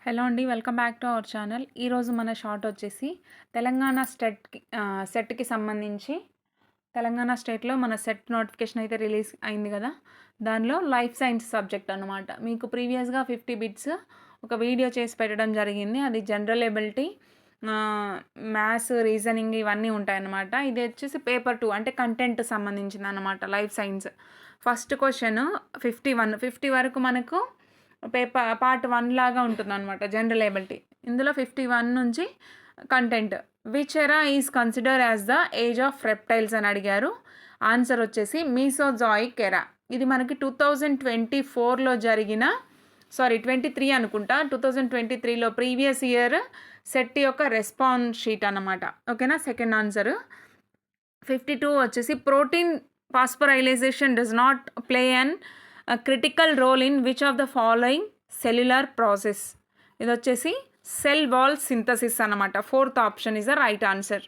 Hello అండి. Welcome back to our channel. ఈరోజు మన షార్ట్ వచ్చేసి తెలంగాణ సెట్‌కి సంబంధించి తెలంగాణ స్టేట్‌లో మన సెట్ నోటిఫికేషన్ అయితే రిలీజ్ అయింది కదా! దానిలో లైఫ్ సైన్స్ సబ్జెక్ట్ అనమాట. మీకు ప్రీవియస్‌గా 50 బిట్స్ ఒక వీడియో చేసి పెట్టడం జరిగింది. అది జనరల్ ఎబిలిటీ, మ్యాథ్స్, రీజనింగ్ ఇవన్నీ ఉంటాయన్నమాట. ఇది వచ్చేసి పేపర్ 2 అంటే కంటెంట్ సంబంధించిందనమాట లైఫ్ సైన్స్. ఫస్ట్ క్వెషన్ 50 వరకు మనకు పార్ట్ 1 లాగా ఉంటుందన్నమాట జనరల్ ఎబిలిటీ. ఇందులో 51 నుంచి కంటెంట్. విచ్ ఎరా is consider as the age of reptiles అని అడిగారు. ఆన్సర్ వచ్చేసి మీసోజాయిక్ ఎరా. ఇది మనకి 2024లో జరిగిన 23 అనుకుంటా. 2023లో ప్రీవియస్ ఇయర్ సెట్ యొక్క రెస్పాన్స్ షీట్ అన్నమాట. ఓకేనా. Second answer. 52 వచ్చేసి protein phosphorylation does not play an critical role in which of the following cellular process. ఇది వచ్చేసి సెల్ వాల్ సింథసిస్ అన్నమాట. Fourth option is the right answer.